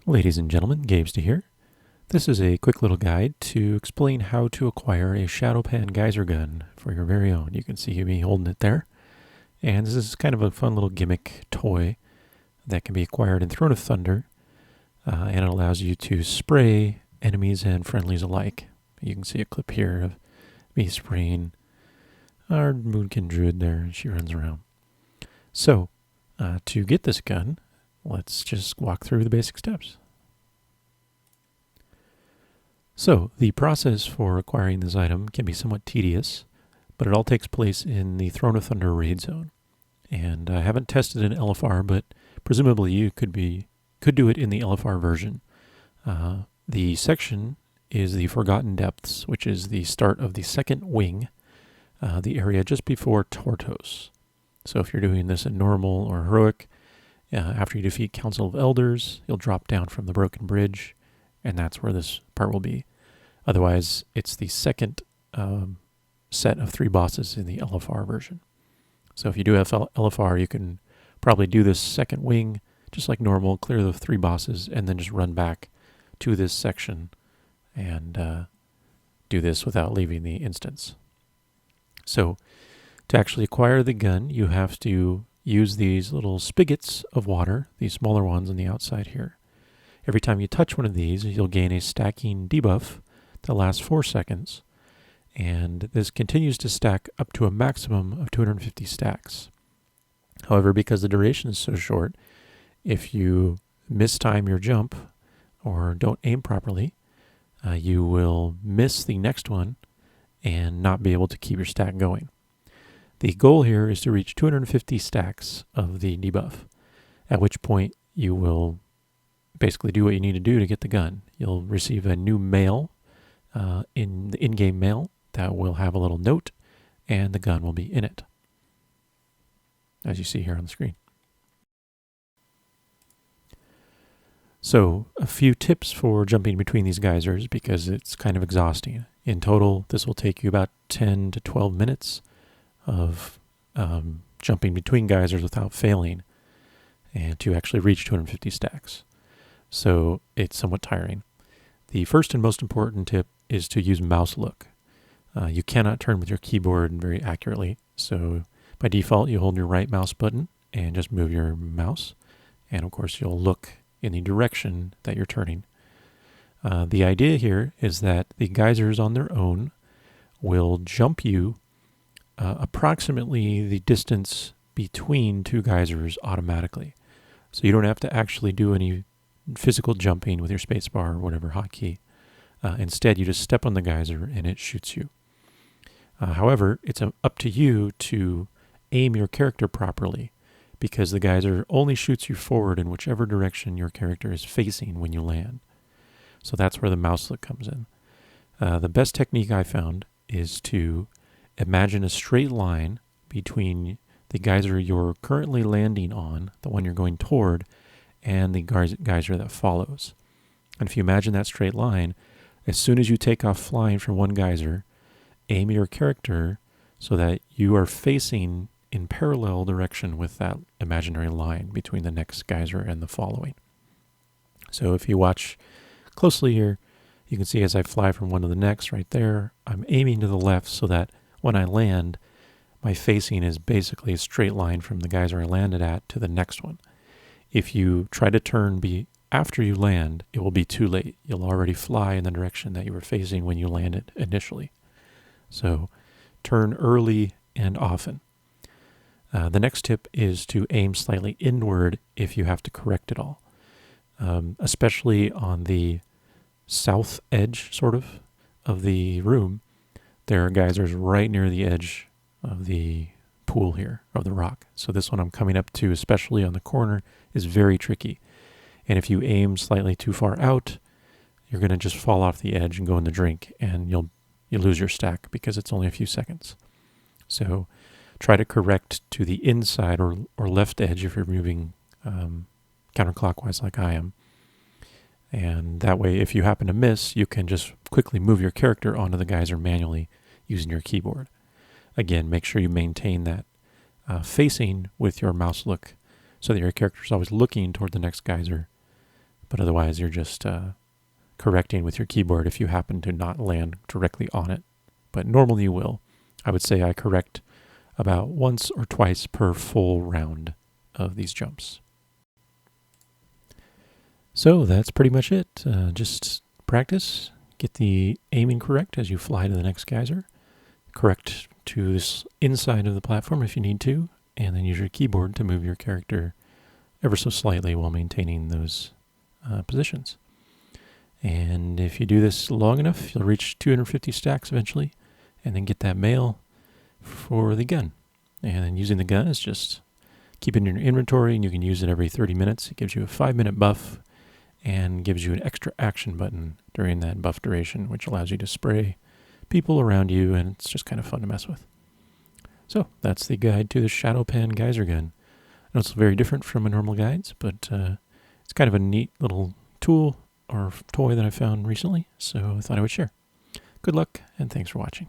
Ladies and gentlemen, Gabester here. This is a quick little guide to explain how to acquire a Shado-Pan Geyser Gun for your very own. You can see me holding it there. And this is kind of a fun little gimmick toy that can be acquired in Throne of Thunder. And it allows you to spray enemies and friendlies alike. You can see a clip here of me spraying our Moonkin Druid there. She runs around. So, to get this gun, let's just walk through the basic steps. So, the process for acquiring this item can be somewhat tedious, but it all takes place in the Throne of Thunder raid zone. And I haven't tested an LFR, but presumably you could do it in the LFR version. The section is the Forgotten Depths, which is the start of the second wing, the area just before Tortos. So if you're doing this in normal or heroic, after you defeat Council of Elders, you'll drop down from the Broken Bridge, and that's where this part will be. Otherwise, it's the second set of 3 bosses in the LFR version. So if you do have LFR, you can probably do this second wing, just like normal, clear the 3 bosses, and then just run back to this section and do this without leaving the instance. So to actually acquire the gun, you have to use these little spigots of water, these smaller ones on the outside here. Every time you touch one of these, you'll gain a stacking debuff that lasts 4 seconds, and this continues to stack up to a maximum of 250 stacks. However, because the duration is so short, if you mistime your jump or don't aim properly, you will miss the next one and not be able to keep your stack going. The goal here is to reach 250 stacks of the debuff, at which point you will basically do what you need to do to get the gun. You'll receive a new mail, in the in-game mail, that will have a little note, and the gun will be in it, as you see here on the screen. So, a few tips for jumping between these geysers, because it's kind of exhausting. In total, this will take you about 10 to 12 minutes of jumping between geysers without failing, and to actually reach 250 stacks. So it's somewhat tiring. The first and most important tip is to use mouse look. You cannot turn with your keyboard very accurately, so by default you hold your right mouse button and just move your mouse, and of course you'll look in the direction that you're turning. The idea here is that the geysers on their own will jump you approximately the distance between 2 geysers automatically. So you don't have to actually do any physical jumping with your spacebar or whatever hotkey. Instead, you just step on the geyser and it shoots you. However, it's up to you to aim your character properly, because the geyser only shoots you forward in whichever direction your character is facing when you land. So that's where the mouse look comes in. The best technique I found is to imagine a straight line between the geyser you're currently landing on, the one you're going toward, and the geyser that follows. And if you imagine that straight line, as soon as you take off flying from one geyser, aim your character so that you are facing in parallel direction with that imaginary line between the next geyser and the following. So if you watch closely here, you can see as I fly from one to the next right there, I'm aiming to the left so that when I land, my facing is basically a straight line from the geyser I landed at to the next one. If you try to turn after you land, it will be too late. You'll already fly in the direction that you were facing when you landed initially. So turn early and often. The next tip is to aim slightly inward if you have to correct it all, especially on the south edge sort of the room. There are geysers right near the edge of the pool here, of the rock. So this one I'm coming up to, especially on the corner, is very tricky. And if you aim slightly too far out, you're going to just fall off the edge and go in the drink, and you lose your stack because it's only a few seconds. So try to correct to the inside or left edge if you're moving counterclockwise like I am. And that way, if you happen to miss, you can just quickly move your character onto the geyser manually using your keyboard. Again, make sure you maintain that facing with your mouse look so that your character is always looking toward the next geyser, but otherwise you're just correcting with your keyboard if you happen to not land directly on it. But normally you will. I would say I correct about once or twice per full round of these jumps. So that's pretty much it. Just practice, get the aiming correct as you fly to the next geyser, correct to this inside of the platform if you need to, and then use your keyboard to move your character ever so slightly while maintaining those positions. And if you do this long enough, you'll reach 250 stacks eventually, and then get that mail for the gun. And then using the gun is just keep it in your inventory, and you can use it every 30 minutes. It gives you a 5-minute buff and gives you an extra action button during that buff duration, which allows you to spray people around you, and it's just kind of fun to mess with. So that's the guide to the Shado-Pan Geyser Gun. I know it's very different from my normal guides, but it's kind of a neat little tool or toy that I found recently, so I thought I would share. Good luck, and thanks for watching.